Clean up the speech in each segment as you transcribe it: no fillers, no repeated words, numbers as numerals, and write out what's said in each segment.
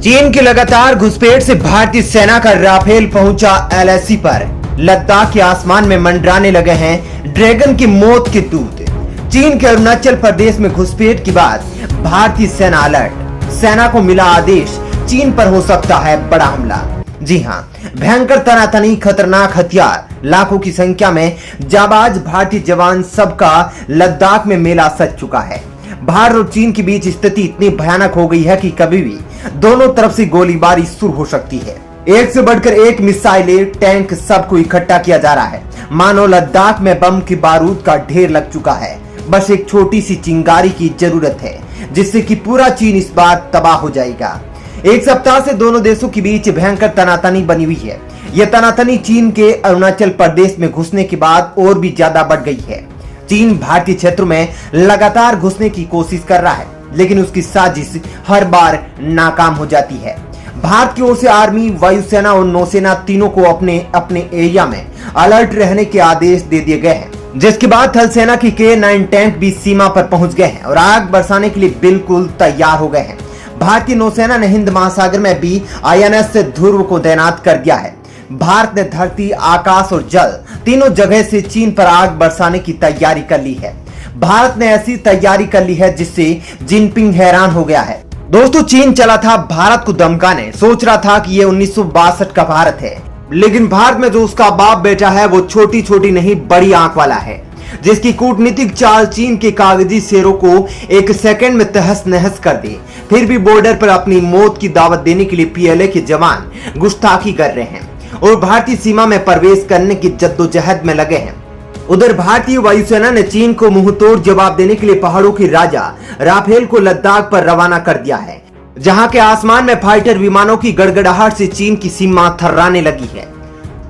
चीन की लगातार घुसपैठ से भारतीय सेना का राफेल पहुंचा एलएसी पर। लद्दाख के आसमान में मंडराने लगे हैं ड्रैगन की मौत के दूत। चीन के अरुणाचल प्रदेश में घुसपैठ के बाद भारतीय सेना अलर्ट। सेना को मिला आदेश, चीन पर हो सकता है बड़ा हमला। जी हां, भयंकर तनातनी, खतरनाक हथियार, लाखों की संख्या में जाबाज भारतीय जवान, सबका लद्दाख में मेला सज चुका है। भारत और चीन के बीच स्थिति इतनी भयानक हो गई है कि कभी भी दोनों तरफ से गोलीबारी शुरू हो सकती है। एक से बढ़कर एक मिसाइलें, टैंक, सबको इकट्ठा किया जा रहा है। मानो लद्दाख में बम की बारूद का ढेर लग चुका है। बस एक छोटी सी चिंगारी की जरूरत है, जिससे कि पूरा चीन इस बार तबाह हो जाएगा। एक सप्ताह से दोनों देशों के बीच भयंकर तनातनी बनी हुई है। यह तनातनी चीन के अरुणाचल प्रदेश में घुसने के बाद और भी ज्यादा बढ़ गई है। चीन भारतीय क्षेत्र में लगातार घुसने की कोशिश कर रहा है, लेकिन उसकी साजिश हर बार नाकाम हो जाती है। भारत की ओर से आर्मी, वायुसेना और नौसेना तीनों को अपने अपने एरिया में अलर्ट रहने के आदेश दे दिए गए हैं, जिसके बाद थल सेना की K9 टैंक भी सीमा पर पहुंच गए हैं और आग बरसाने के लिए बिल्कुल तैयार हो गए हैं। भारतीय नौसेना ने हिंद महासागर में भी INS ध्रुव को तैनात कर दिया है। भारत ने धरती, आकाश और जल तीनों जगह से चीन पर आग बरसाने की तैयारी कर ली है। भारत ने ऐसी तैयारी कर ली है जिससे जिनपिंग हैरान हो गया है। दोस्तों, चीन चला था भारत को धमकाने, सोच रहा था कि ये 1962 का भारत है, लेकिन भारत में जो उसका बाप बेटा है वो छोटी छोटी नहीं बड़ी आंख वाला है, जिसकी कूटनीतिक चाल चीन के कागजी शेरों को एक सेकंड में तहस नहस कर दी। फिर भी बॉर्डर पर अपनी मौत की दावत देने के लिए PLA के जवान गुस्ताखी कर रहे हैं और भारतीय सीमा में प्रवेश करने की जद्दोजहद में लगे हैं। उधर भारतीय वायुसेना ने चीन को मुंहतोड़ जवाब देने के लिए पहाड़ों की राजा राफेल को लद्दाख पर रवाना कर दिया है, जहां के आसमान में फाइटर विमानों की गड़गड़ाहट से चीन की सीमा थर्राने लगी है।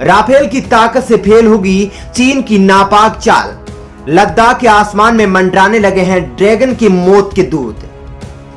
राफेल की ताकत से फेल होगी चीन की नापाक चाल। लद्दाख के आसमान में मंडराने लगे हैं ड्रैगन की मौत के दूत।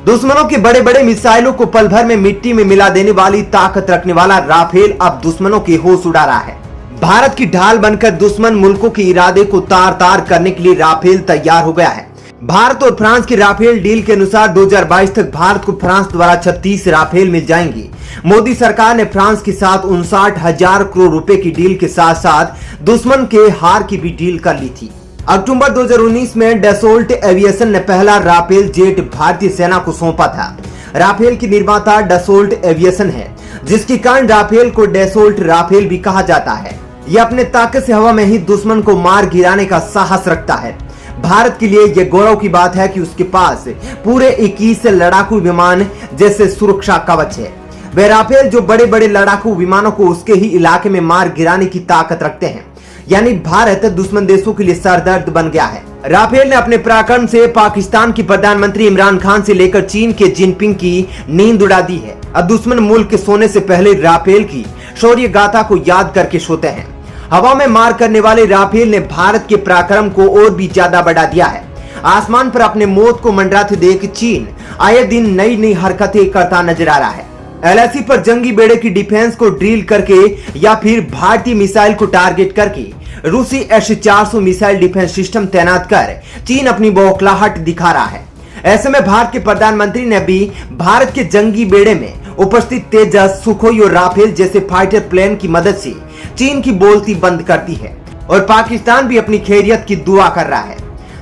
दुश्मनों के बड़े बड़े मिसाइलों को पल भर में मिट्टी में मिला देने वाली ताकत रखने वाला राफेल अब दुश्मनों के होश उड़ा रहा है। भारत की ढाल बनकर दुश्मन मुल्कों के इरादे को तार तार करने के लिए राफेल तैयार हो गया है। भारत और फ्रांस की राफेल डील के अनुसार 2022 तक भारत को फ्रांस द्वारा 36 राफेल मिल जाएंगी। मोदी सरकार ने फ्रांस के साथ 59,000 करोड़ रुपए की डील के साथ साथ दुश्मन के हार की भी डील कर ली थी। अक्टूबर 2019 में डसोल्ट एविएशन ने पहला राफेल जेट भारतीय सेना को सौंपा था। राफेल की निर्माता डसोल्ट एविएशन है, जिसके कारण राफेल को डसोल्ट राफेल भी कहा जाता है। यह अपने ताकत से हवा में ही दुश्मन को मार गिराने का साहस रखता है। भारत के लिए यह गौरव की बात है कि उसके पास पूरे 21 लड़ाकू विमान जैसे सुरक्षा कवच है। वे राफेल जो बड़े बड़े लड़ाकू विमानों को उसके ही इलाके में मार गिराने की ताकत रखते हैं। यानी भारत दुश्मन देशों के लिए सरदर्द बन गया है। राफेल ने अपने पराक्रम से पाकिस्तान की प्रधानमंत्री इमरान खान से लेकर चीन के जिनपिंग की नींद उड़ा दी है। अब दुश्मन मुल्क के सोने से पहले राफेल की शौर्य गाथा को याद करके सोते हैं। हवा में मार करने वाले राफेल ने भारत के पराक्रम को और भी ज्यादा बढ़ा दिया है। आसमान पर अपने मौत को मंडराते देख चीन आए दिन नई नई हरकतें करता नजर आ रहा है। LAC पर जंगी बेड़े की डिफेंस को ड्रिल करके या फिर भारतीय मिसाइल को टारगेट करके रूसी S-400 मिसाइल डिफेंस सिस्टम तैनात कर चीन अपनी बौखलाहट दिखा रहा है। ऐसे में भारत के प्रधानमंत्री ने भी भारत के जंगी बेड़े में उपस्थित तेजस, सुखोई और राफेल जैसे फाइटर प्लेन की मदद से चीन की बोलती बंद कर दी है और पाकिस्तान भी अपनी खैरियत की दुआ कर रहा है।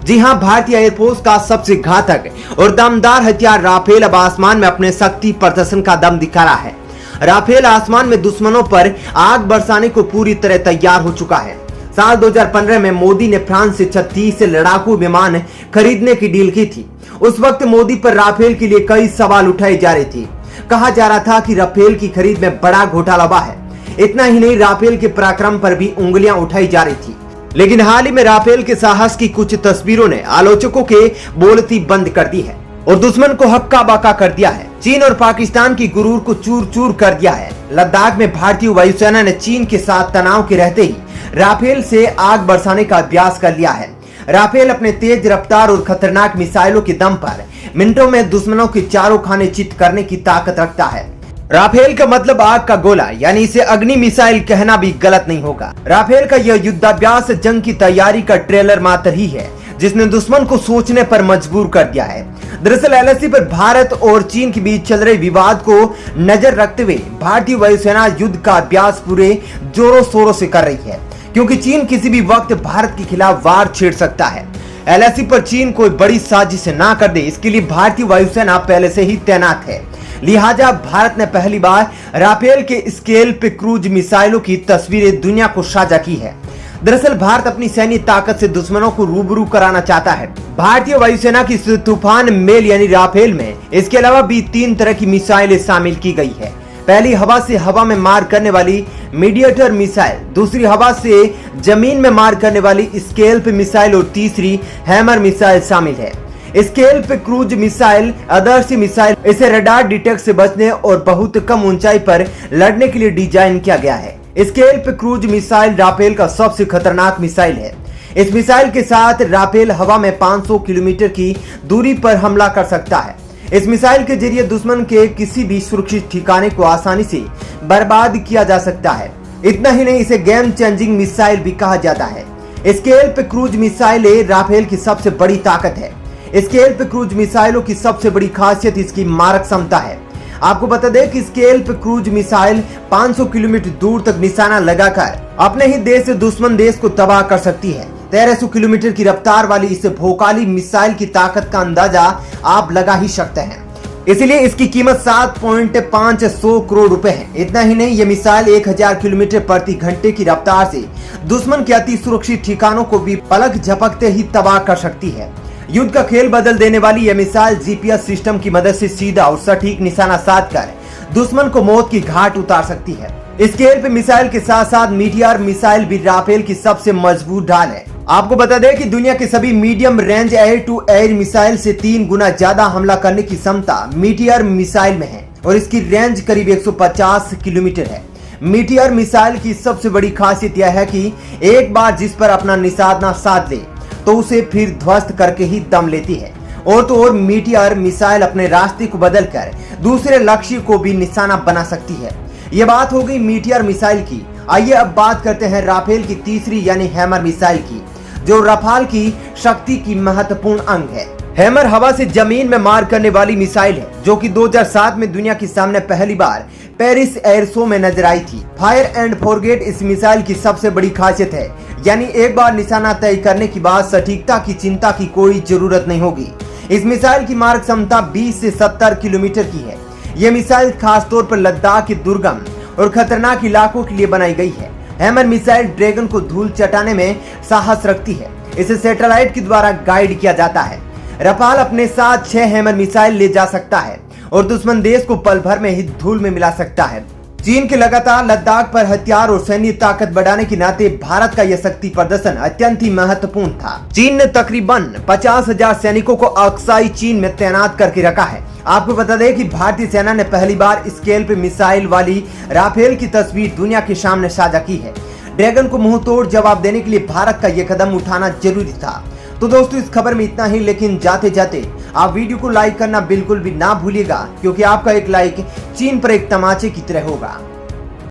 जी हां, भारतीय एयरफोर्स का सबसे घातक और दमदार हथियार राफेल अब आसमान में अपने शक्ति प्रदर्शन का दम दिखा रहा है। राफेल आसमान में दुश्मनों पर आग बरसाने को पूरी तरह तैयार हो चुका है। साल 2015 में मोदी ने फ्रांस से 36 लड़ाकू विमान खरीदने की डील की थी। उस वक्त मोदी पर राफेल के लिए कई सवाल उठाए जा रहे थे। कहा जा रहा था कि राफेल की खरीद में बड़ा घोटाला हुआ है। इतना ही नहीं, राफेल के पराक्रम पर भी उंगलियां उठाई जा रही थी। लेकिन हाल ही में राफेल के साहस की कुछ तस्वीरों ने आलोचकों के बोलती बंद कर दी है और दुश्मन को हक्का बक्का कर दिया है। चीन और पाकिस्तान की गुरूर को चूर चूर कर दिया है। लद्दाख में भारतीय वायुसेना ने चीन के साथ तनाव के रहते ही राफेल से आग बरसाने का अभ्यास कर लिया है। राफेल अपने तेज रफ्तार और खतरनाक मिसाइलों के दम पर मिनटों में दुश्मनों के चारों खाने चित करने की ताकत रखता है। राफेल का मतलब आग का गोला, यानी इसे अग्नि मिसाइल कहना भी गलत नहीं होगा। राफेल का यह युद्धाभ्यास जंग की तैयारी का ट्रेलर मात्र ही है, जिसने दुश्मन को सोचने पर मजबूर कर दिया है। दरअसल एलएसी पर भारत और चीन के बीच चल रहे विवाद को नजर रखते हुए भारतीय वायुसेना युद्ध का अभ्यास पूरे जोरों शोरों से कर रही है, क्योंकि चीन किसी भी वक्त भारत के खिलाफ वार छेड़ सकता है। एलएसी पर चीन कोई बड़ी साजिश ना कर दे, इसके लिए भारतीय वायुसेना पहले से ही तैनात है। लिहाजा भारत ने पहली बार राफेल के स्केल पे क्रूज मिसाइलों की तस्वीरें दुनिया को साझा की है। दरअसल भारत अपनी सैन्य ताकत से दुश्मनों को रूबरू कराना चाहता है। भारतीय वायुसेना की तूफान मेल यानी राफेल में इसके अलावा भी 3 तरह की मिसाइलें शामिल की गई है। पहली हवा से हवा में मार करने वाली मीडिएटर मिसाइल, दूसरी हवा से जमीन में मार करने वाली स्केल्प मिसाइल और तीसरी हैमर मिसाइल शामिल है। स्केल्प क्रूज मिसाइल आदर्श मिसाइल, इसे रडार डिटेक्ट से बचने और बहुत कम ऊंचाई पर लड़ने के लिए डिजाइन किया गया है। स्केल्प क्रूज मिसाइल राफेल का सबसे खतरनाक मिसाइल है। इस मिसाइल के साथ राफेल हवा में 500 किलोमीटर की दूरी पर हमला कर सकता है। इस मिसाइल के जरिए दुश्मन के किसी भी सुरक्षित ठिकाने को आसानी से बर्बाद किया जा सकता है। इतना ही नहीं, इसे गेम चेंजिंग मिसाइल भी कहा जाता है। स्केल्प क्रूज मिसाइल राफेल की सबसे बड़ी ताकत है। स्केल्प क्रूज मिसाइलों की सबसे बड़ी खासियत इसकी मारक क्षमता है। आपको बता दें कि स्केल्प क्रूज मिसाइल 500 किलोमीटर दूर तक निशाना लगाकर अपने ही देश से दुश्मन देश को तबाह कर सकती है। 1300 किलोमीटर की रफ्तार वाली इस भोकाली मिसाइल की ताकत का अंदाजा आप लगा ही सकते हैं। इसलिए इसकी कीमत 7.5 करोड़ रुपए है। इतना ही नहीं, यह मिसाइल 1000 किलोमीटर प्रति घंटे की रफ्तार से दुश्मन के अति सुरक्षित ठिकानों को भी पलक झपकते ही तबाह कर सकती है। युद्ध का खेल बदल देने वाली यह मिसाइल जीपीएस सिस्टम की मदद से सीधा और सटीक निशाना साधकर दुश्मन को मौत की घाट उतार सकती है। स्केल्प मिसाइल के साथ साथ मीटियर मिसाइल भी राफेल की सबसे मजबूत ढाल है। आपको बता दें कि दुनिया के सभी medium range air to air missile से 3 गुना ज्यादा हमला करने की क्षमता मीटियर मिसाइल में है और इसकी रेंज करीब 150 किलोमीटर है। मीटियर मिसाइल की सबसे बड़ी खासियत यह है कि एक बार जिस पर अपना निशाना साध ले तो उसे फिर ध्वस्त करके ही दम लेती है। और तो और मीटियर मिसाइल अपने रास्ते को बदलकर दूसरे लक्ष्य को भी निशाना बना सकती है। ये बात हो गई मीटियर मिसाइल की। आइए अब बात करते हैं राफेल की तीसरी यानी हैमर मिसाइल की, जो रफाल की शक्ति की महत्वपूर्ण अंग है। हैमर हवा से जमीन में मार करने वाली मिसाइल है, जो कि 2007 में दुनिया के सामने पहली बार पेरिस एयर शो में नजर आई थी। फायर एंड फॉरगेट इस मिसाइल की सबसे बड़ी खासियत है, यानी एक बार निशाना तय करने के बाद सटीकता की चिंता की कोई जरूरत नहीं होगी। इस मिसाइल की मारक क्षमता 20 से 70 किलोमीटर की है। यह मिसाइल खासतौर पर लद्दाख के दुर्गम और खतरनाक इलाकों के लिए बनाई गई है। हैमर मिसाइल ड्रैगन को धूल चटाने में साहस रखती है। इसे सैटेलाइट के द्वारा गाइड किया जाता है। रफाल अपने साथ 6 हैमर मिसाइल ले जा सकता है और दुश्मन देश को पल भर में ही धूल में मिला सकता है। चीन के लगातार लद्दाख पर हथियार और सैन्य ताकत बढ़ाने के नाते भारत का यह शक्ति प्रदर्शन अत्यंत ही महत्वपूर्ण था। चीन ने तकरीबन 50,000 सैनिकों को अक्साई चीन में तैनात करके रखा है। आपको बता दें कि भारतीय सेना ने पहली बार स्केल्प मिसाइल वाली राफेल की तस्वीर दुनिया के सामने साझा की है। ड्रैगन को मुंह तोड़ जवाब देने के लिए भारत का यह कदम उठाना जरूरी था। तो दोस्तों, इस खबर में इतना ही, लेकिन जाते जाते आप वीडियो को लाइक करना बिल्कुल भी ना भूलिएगा, क्योंकि आपका एक लाइक चीन पर एक तमाचे की तरह होगा।